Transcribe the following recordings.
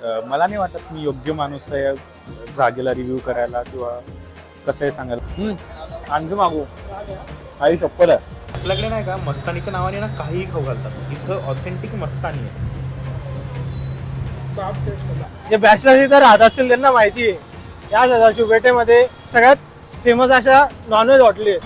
मला नाही वाटत मी योग्य माणूस आहे जागेला रिव्ह्यू करायला किंवा कसं आहे सांगायला. आणखी मागू आई चप्पल आहे आपल्याकडे नाही का मस्तानीच्या नावाने ना काहीही खाऊ घालतात. इथं ऑथेंटिक मस्तानी आहे. जे बॅचलर इथं राहत असतील त्यांना माहिती आहे या सदाशिव पेठेमध्ये सगळ्यात फेमस अशा नॉनव्हेज हॉटेल आहे.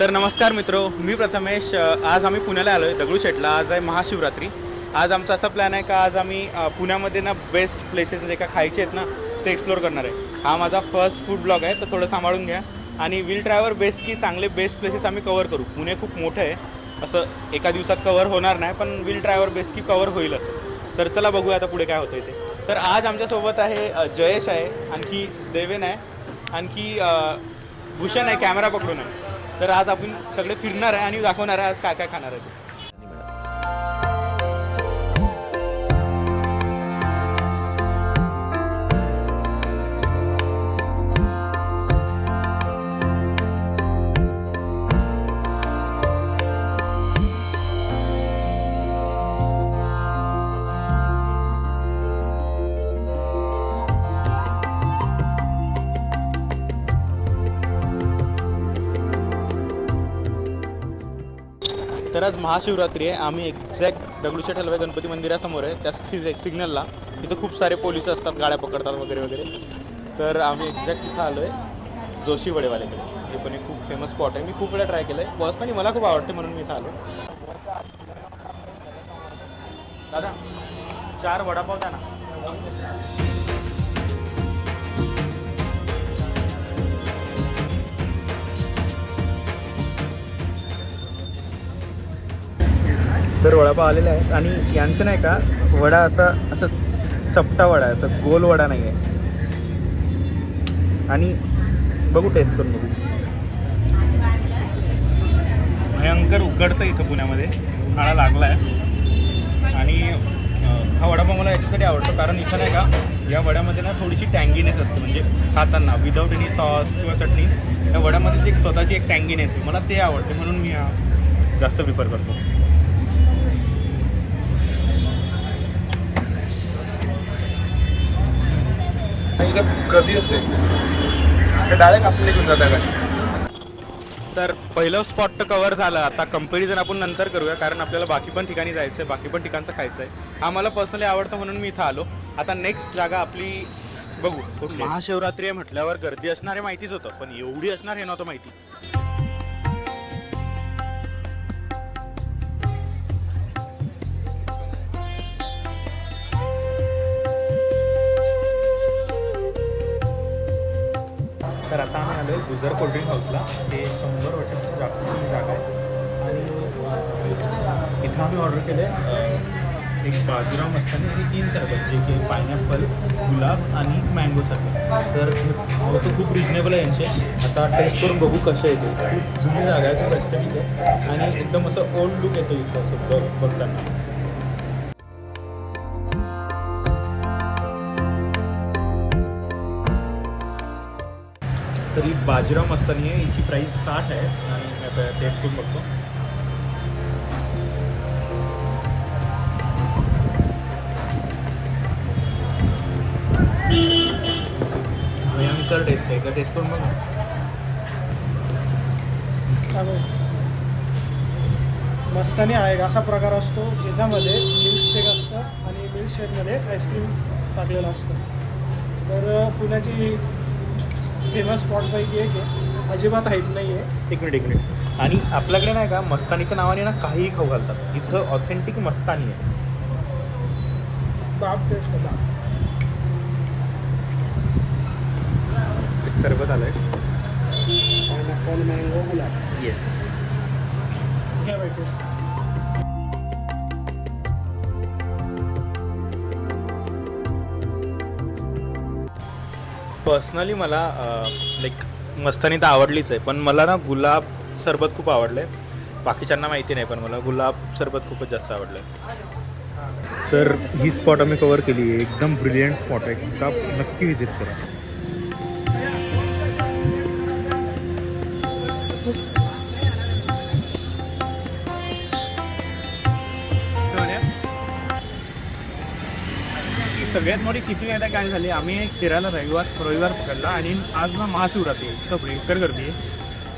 तर नमस्कार मित्रो, मी प्रथमेश. आज आम्ही पुण्याला आलो आहे दगडूशेठला. आज आहे महाशिवरात्री. आज आमचा असा प्लॅन आहे का आज आम्ही पुण्यामध्ये ना बेस्ट प्लेसेस जे का खायचे आहेत ना ते एक्सप्लोर करणार आहे. हा माझा फर्स्ट फूड ब्लॉग आहे, तर थोडं सांभाळून घ्या आणि विल ट्रायवर बेस्ट की चांगले बेस्ट प्लेसेस आम्ही कवर करू. पुणे खूप मोठं आहे, असं एका दिवसात कवर होणार नाही, पण विल ट्रायवर बेस्ट की कवर होईल असं. तर चला बघूया आता पुढे काय होतं इथे. तर आज आमच्यासोबत आहे जयेश आहे, आणखी देवेन आहे, आणखी भूषण आहे कॅमेरा पकडून आहे. तर आज आपण सगळे फिरणार आहे आणि दाखवणार आहे आज काय काय खाणार आहे ते. तर आज महाशिवरात्री आहे. आम्ही एक्झॅक्ट दगडूशेठ हलवाई गणपती मंदिरासमोर आहे. त्या सिग्नलला इथं खूप सारे पोलिस असतात, गाड्या पकडतात वगैरे वगैरे. तर आम्ही एक्झॅक्ट इथं आलो आहे जोशी वडेवाल्याकडे. हे पण एक खूप फेमस स्पॉट आहे. मी खूप वेळा ट्राय केलं आहे. पर्सनली मला खूप आवडते म्हणून मी इथं आलो. दादा 4 वडापाव द्या ना. तर वडापाव आलेले आहेत आणि यांचं नाही का वडा असं चपटा वडा आहे, असं गोल वडा नाही आहे. आणि बघू टेस्ट करून बघू. भयंकर उकडतं इथं पुण्यामध्ये, उन्हाळा लागला आहे. आणि हा वडापाव मला याच्यासाठी आवडतो कारण इथं नाही का या वड्यामध्ये ना थोडीशी टँगीनेस असते. म्हणजे खाताना विदाऊट एनी सॉस किंवा चटणी या वड्यामध्ये एक स्वतःची एक टँगीनेस आहे. मला ते आवडते म्हणून मी हा जास्त प्रिफर करतो. गर्दी असते ते डायरेक्ट आपल्याला घेऊन जाता का. तर पहिलं स्पॉट तर कवर झालं. आता कंपॅरिझन आपण नंतर करूया कारण आपल्याला बाकी पण ठिकाणी जायचं आहे, बाकी पण ठिकाणचं खायचं आहे. हा मला पर्सनली आवडतं म्हणून मी इथं आलो. आता नेक्स्ट जागा आपली बघू. महाशिवरात्री आहे म्हटल्यावर गर्दी असणार हे माहितीच होतं, पण एवढी असणार हे नव्हतं माहिती. तर आता आम्ही आलो आहे गुजर कोल्ड्रिंक हाऊसला. हे 100 वर्षांची जास्त जुनी जागा आहे. आणि इथं आम्ही ऑर्डर केलं आहे एक बाजूराव मस्तानी आणि 3 सरबत, जे की पायनॅपल, गुलाब आणि मँगो सरबत. तर भाव तर खूप रिजनेबल आहे यांचे. आता टेस्ट करून बघू कसं येते. खूप जुनी जागा आहे, खूप रेस्टॉरंट आहे आणि एकदम असं ओल्ड लुक येतो इथं असं बघताना. तरी बाजीराव मस्तानी आहे, हिची प्राईस 60 आहे. आणि मी आता टेस्ट करून बघतो. भयंकर टेस्ट आहे. एकदा टेस्ट करून बघा. मस्तानी हा एक असा प्रकार असतो ज्याच्यामध्ये मिल्कशेक असतं आणि मिल्कशेकमध्ये आईस्क्रीम टाकलेलं असतं. तर पुण्याची फेमस स्पॉटपैकी एक आहे, अजिबात हाईट नाही आहे. एक मिनिट. आणि आपल्याकडे नाही का मस्तानीच्या नावाने ना काहीही खाऊ घालतात. इथं ऑथेंटिक मस्तानी आहे. बाप टेस्ट होता. सरबत आलंय. पायनॅपल, मँगो, गुलाब. येस. घ्या बाई टेस्ट. पर्सनली मला लाईक मस्तानी तर आवडलीच आहे, पण मला ना गुलाब सरबत खूप आवडलं आहे. बाकीच्यांना माहिती नाही, पण मला गुलाब सरबत खूपच जास्त आवडलं आहे. तर ही स्पॉट आम्ही कवर केली आहे. एकदम ब्रिलियंट स्पॉट आहे. का नक्की विजिट करा. सगळ्यात मोठी सिटी आता काय झाली, आम्ही फिरायला रविवार पकडला आणि आज ना महाशिवरात्री आहे, इतकं भयंकर गर्दी आहे,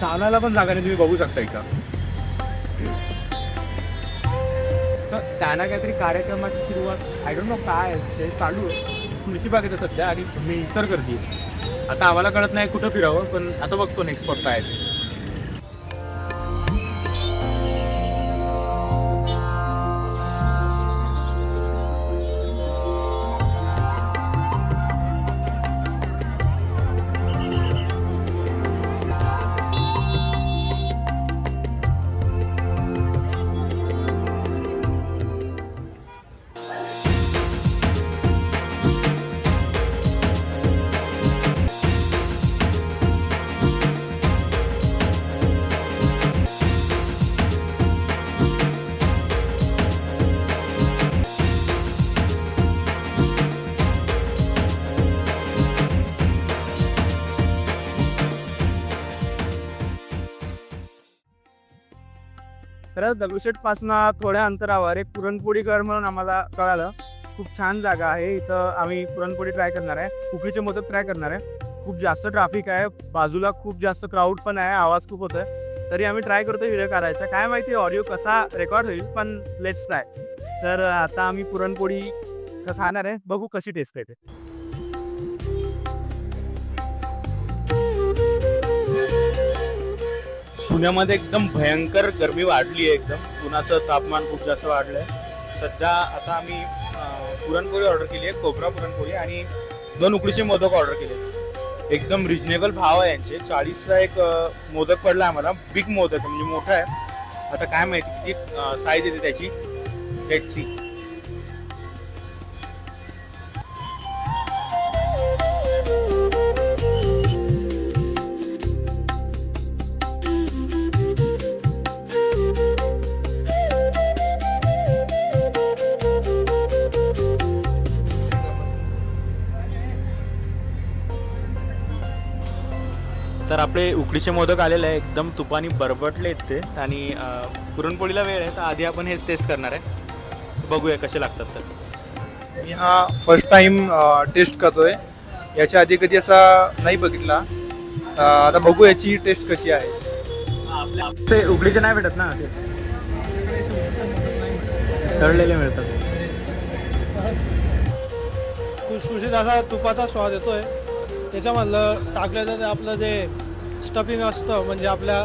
चालायला पण जागा नाही, तुम्ही बघू शकता इथं. तर त्यांना काहीतरी कार्यक्रमाची सुरुवात आय डोंट नो काय ते चालू आहे, तुळशी बाग येतं सध्या आणि इतर गर्दी आहे. आता आम्हाला कळत नाही कुठं फिरावं, पण आता बघतो नेक्स्ट स्पॉट काय आहे. तर दगडूशेठपासनं थोड्या अंतरावर एक पुरणपोळी घर म्हणून आम्हाला कळालं. खूप छान जागा आहे, इथं आम्ही पुरणपोळी ट्राय करणार आहे, उकडीचे मोदक ट्राय करणार आहे. खूप जास्त ट्रॅफिक आहे, बाजूला खूप जास्त क्राऊड पण आहे, आवाज खूप होतोय, तरी आम्ही ट्राय करतोय व्हिडिओ करायचा. काय माहिती ऑडिओ कसा रेकॉर्ड होईल, पण लेट्स ट्राय. तर आता आम्ही पुरणपोळी खाणार आहे, बघू कशी टेस्ट आहे ते. पुण्यामध्ये एकदम भयंकर गरमी वाढली आहे, एकदम उन्हाचं तापमान खूप जास्त वाढलं आहे सध्या. आता आम्ही पुरणपोळी ऑर्डर केली आहे, खोबरा पुरणपोळी, आणि 2 उकडीचे मोदक ऑर्डर केले. एकदम रिजनेबल भाव आहे यांचे. 40ला एक मोदक पडला आम्हाला, बिग मोदक म्हणजे मोठा आहे. आता काय माहिती किती साईज येते त्याची, लेट्स सी. तर आपले उकडीचे मोदक आलेले आहे, एकदम तुपानी बरबटले आहेत ते, आणि पुरणपोळीला वेळ आहे तर आधी आपण हेच टेस्ट करणार आहे, बघूया कसे लागतात. तर मी हा फर्स्ट टाइम टेस्ट करतोय, याच्या आधी कधी असा नाही बघितला. आता बघू याची टेस्ट कशी आहे. ते उकडीचे नाही भेटत ना, ते तळलेले मिळतात. खुसखुशीत असा तुपाचा स्वाद येतोय. त्याच्यामधलं टाकलं तर आपलं जे स्टफिंग असतं, म्हणजे आपल्या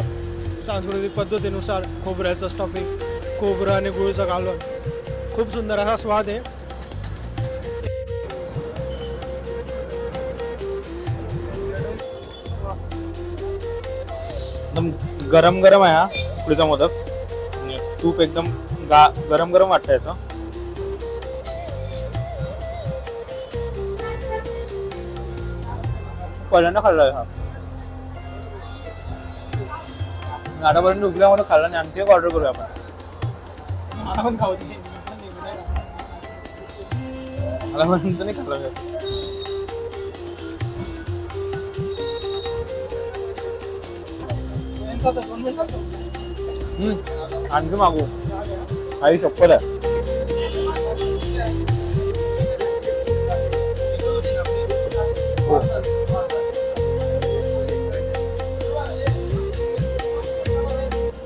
सांस्कृतिक पद्धतीनुसार खोबऱ्याचं स्टफिंग, खोबरं आणि गुळचं घालून खूप सुंदर असा स्वाद आहे. एकदम गरम गरम आहे हा उकडीचा मोदक, आणि तूप एकदम गरम गरम वाटतं याचं. पहिल्यांदा खाल्लाय हा, आतापर्यंत उकडीचा मोदक खाल्ला नाही. आणखी एक ऑर्डर करूया आपण. आतापर्यंत नाही खाल्ला. आणखी मागू, आई शप्पथ आहे.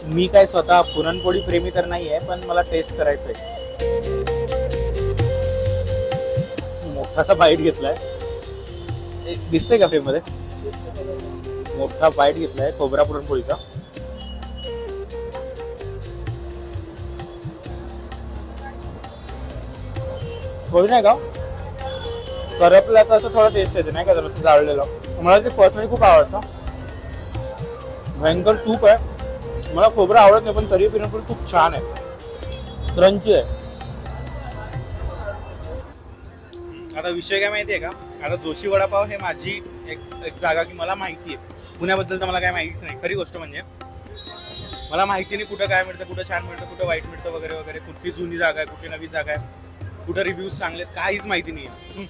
मी काय स्वतः पुरणपोळी प्रेमी तर नाही आहे, पण मला टेस्ट करायचं आहे. मोठासा बाईट घेतलाय, दिसतंय का फ्रेम मध्ये? मोठा बाईट घेतलाय खोबरा पुरणपोळीचा. थोडी नाही का करपल्याचं असं थोडं टेस्ट येते, नाही का, जरा जाळलेलं. मला ते पर्सनली खूप आवडतं. भयंकर तूप आहे. मला खोबरं आवडत नाही, पण तरी पुरणपोळी खूप छान आहे, क्रंची आहे. आता विषय काय माहिती आहे का, आता जोशी वडापाव हे माझी एक जागा की मला माहिती आहे. पुण्याबद्दल तर मला काय माहितीच नाही, खरी गोष्ट म्हणजे. मला माहिती नाही कुठं काय मिळतं, कुठं छान मिळतं, कुठं वाईट मिळतं वगैरे वगैरे, कुठली जुनी जागा आहे, कुठली नवीन जागा आहे, कुठं रिव्ह्यूज चांगले आहेत, काहीच माहिती नाही आहे.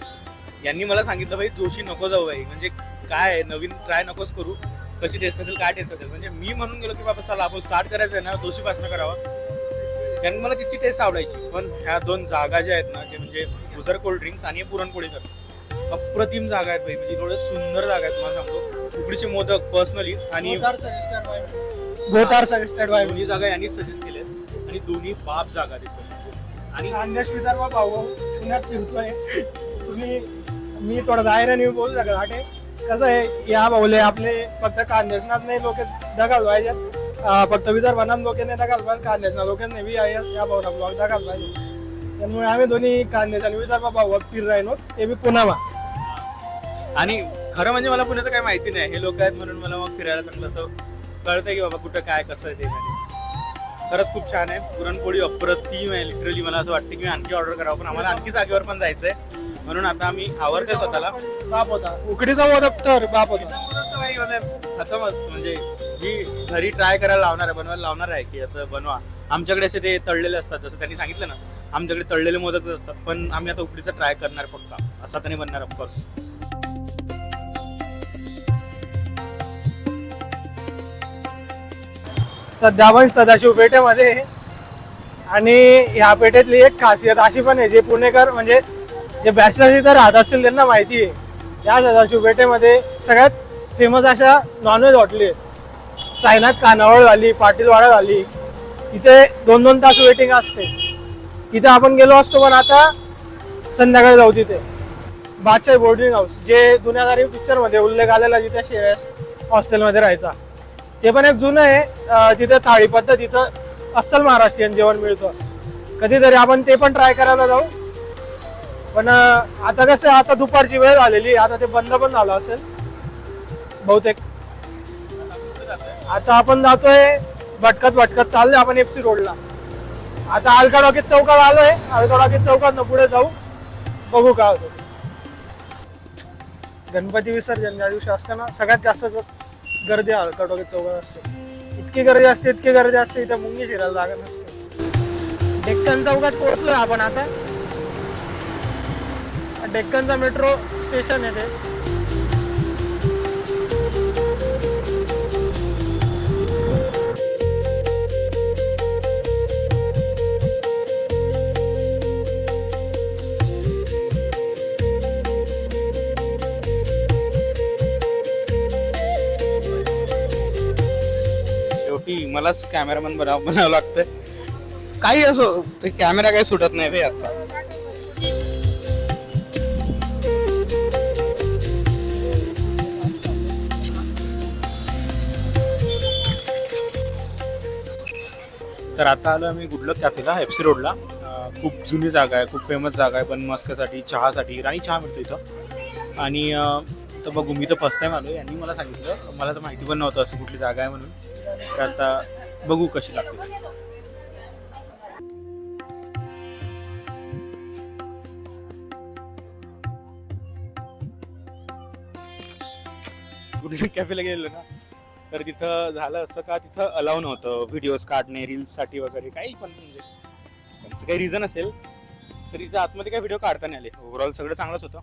यांनी मला सांगितलं भाई जोशी नको जाऊ बाई, म्हणजे काय नवीन ट्राय नकोच करू, कशी टेस्ट असेल काय टेस्ट असेल. म्हणजे मी म्हणून गेलो की बाबा चला आपण स्टार्ट करायचं आहे ना जोशीपासून करावं, कारण मला तिची टेस्ट आवडायची. पण ह्या 2 जागा ज्या आहेत ना, जे म्हणजे गुजर कोल्ड ड्रिंक्स आणि हे पुरणपोळी सर अप्रतिम जागा आहेत भाई, म्हणजे थोडं सुंदर जागा आहेत तुम्हाला सांगतो. उकडीचे मोदक पर्सनली आणि बोथ आर सजेस्टेड बाय दोन्ही जागा यांनीच सजेस्ट केल्या आणि दोन्ही बाप जागा दिसतात. आणि खानदेश विदर्भ भाऊ पुण्यात फिरतोय तुम्ही. मी थोडं बाहेर बोलू शकत आठे कसं आहे या भाऊले आपले फक्त खानदेशनात नाही लोक दगाल पाहिजेत, फक्त विदर्भात लोक नाही दगाल पाहिजे, खानदेशना लोक नाही या भाऊला ब्लॉग दगाल पाहिजे. त्यामुळे आम्ही दोन्ही खानदेश आणि विदर्भ भाऊ फिर राहिलो ते बी पुण्यामा. आणि खरं म्हणजे मला पुण्याचं काय माहिती नाही, हे लोक आहेत म्हणून मला मग फिरायला चांगलं असं कळतंय की बाबा कुठं काय कसं आहे ते. खरंच खूप छान आहे, पुरणपोळी अप्रतिम आहे. लिटरली मला असं वाटतं की मी आणखी ऑर्डर करावं, पण आम्हाला आणखी जागेवर पण जायचंय म्हणून आता आम्ही आवडतोय स्वतःला. बाप होता उकडीचा मोदक तर बाप होता. खतमच, म्हणजे जी घरी ट्राय करायला लावणार आहे, बनवायला लावणार आहे की असं बनवा. आमच्याकडे असे ते तळलेले असतात, जसं त्यांनी सांगितलं ना आमच्याकडे तळलेले मोदक असतात, पण आम्ही आता उकडीचं ट्राय करणार पक्का, असा त्यांनी बनणार ऑफकोर्स. सध्या आपण सदाशिव पेठेमध्ये आहे. आणि ह्या पेठेतली एक खासियत अशी पण आहे जे पुणेकर म्हणजे जे बॅचलर इथं राहत असतील त्यांना माहिती आहे. या सदाशिव पेठेमध्ये सगळ्यात फेमस अशा नॉनव्हेज हॉटेल आहेत. साईनाथ खानावळ झाली, पाटीलवाडा झाली, इथे 2-2 तास वेटिंग असते. तिथे आपण गेलो असतो, पण आता संध्याकाळी जाऊ तिथे. बादशाही बोर्डिंग हाऊस जे दुनियादारी पिक्चर मध्ये उल्लेख आलेला, जिथे श्रेयस हॉस्टेलमध्ये राहायचा, ते पण एक जुनं आहे. तिथे थाळी पद्धतीचं अस्सल महाराष्ट्रीयन जेवण मिळतं. कधीतरी आपण ते पण ट्राय करायला जाऊ. पण आता कसं आता दुपारची वेळ झालेली, आता ते बंद पण झालं असेल बहुतेक. आता आपण जातोय भटकत भटकत चाललोय आपण FC रोडला. आता अलका टॉकीज चौकात आलोय. अलका टॉकीज चौकात पुढे जाऊ, बघू काय होतं. गणपती विसर्जन ज्या दिवशी असतं ना, सगळ्यात जास्त गर्दी अलका टॉकीज चौकात असते. इतकी गर्दी असते इथे मुंगी शिरायला जागा नसते. डेक्कन चौकात पोहोचलोय आपण आता. डेक्कनचा मेट्रो स्टेशन आहे ते. शेवटी मलाच कॅमेरामन बनावं लागतंय. काही असो ते कॅमेरा काही सुटत नाही रे आता. तर आता आलो आम्ही गुडलक कॅफेला FC रोडला. खूप जुनी जागा आहे, खूप फेमस जागा आहे, पण मस्कसाठी चहासाठी राणी चहा मिळतो इथं. आणि तर बघू, मी तर फर्स्ट टाइम आलो, यांनी मला सांगितलं, मला तर माहिती पण नव्हतं असं कुठली जागा आहे म्हणून. तर आता बघू कशी लागते. गुडलक कॅफेला गेलो ना, तर तिथं झालं असं का तिथं अलाव नव्हतं व्हिडिओज काढणे रील्ससाठी वगैरे काही पण. म्हणजे त्यांचं काही रिझन असेल तर इथं आतमध्ये काही व्हिडिओ काढता नाही आले. ओव्हरऑल सगळं चांगलंच होतं.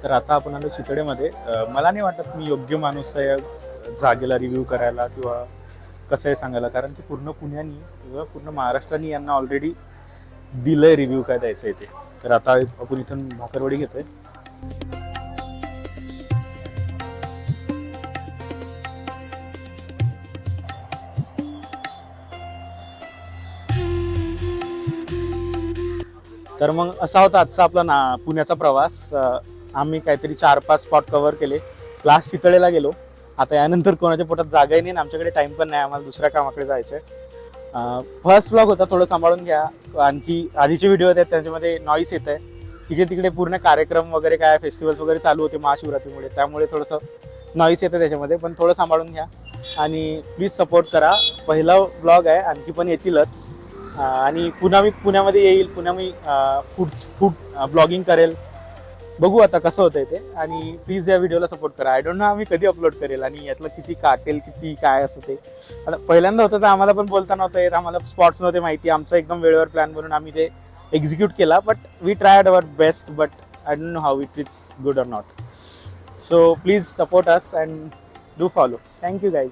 तर आता आपण आलो चितळेमध्ये. मला नाही वाटत मी योग्य माणूस आहे जागेला रिव्ह्यू करायला किंवा कसं आहे सांगायला, कारण की पूर्ण पुण्यानी किंवा पूर्ण महाराष्ट्राने यांना ऑलरेडी दिलंय रिव्ह्यू काय द्यायचं आहे ते. तर आता आपण इथून भाकरवडी घेतोय. तर मग असा होता आजचा आपला पुण्याचा प्रवास. आम्ही काहीतरी 4-5 स्पॉट कव्हर केले. लास्ट चितळेला गेलो. आता यानंतर कोणाच्या पोटात जागाही नाही आणि आमच्याकडे टाइम पण नाही, आम्हाला दुसऱ्या कामाकडे जायचं आहे. फर्स्ट व्लॉग होता, थोडं सांभाळून घ्या. आणखी आधीचे व्हिडिओ आहेत त्याच्यामध्ये नॉईस येत आहे. तिकडे तिकडे पूर्ण कार्यक्रम वगैरे काय फेस्टिवल्स वगैरे चालू होते महाशिवरात्रीमुळे, त्यामुळे थोडंसं नॉईस येतं त्याच्यामध्ये, पण थोडं सांभाळून घ्या आणि प्लीज सपोर्ट करा. पहिला ब्लॉग आहे, आणखी पण येतीलच. आणि पुन्हा मी पुण्यामध्ये येईल, पुन्हा मी फूड ब्लॉगिंग करेल. बघू आता कसं होतंय ते. आणि प्लीज या व्हिडिओला सपोर्ट करा. आय डोंट नो आम्ही कधी अपलोड करेल आणि यातलं किती काटेल किती काय असं ते. आता पहिल्यांदा होतं तर आम्हाला पण बोलता नव्हतं येत, आम्हाला स्पॉट्स नव्हते माहिती. आमचा एकदम वेळेवर प्लॅन बनवून आम्ही ते एक्झिक्यूट केला. But we tried our best, but I don't know how it is good or not. So please support us and do follow. Thank you guys.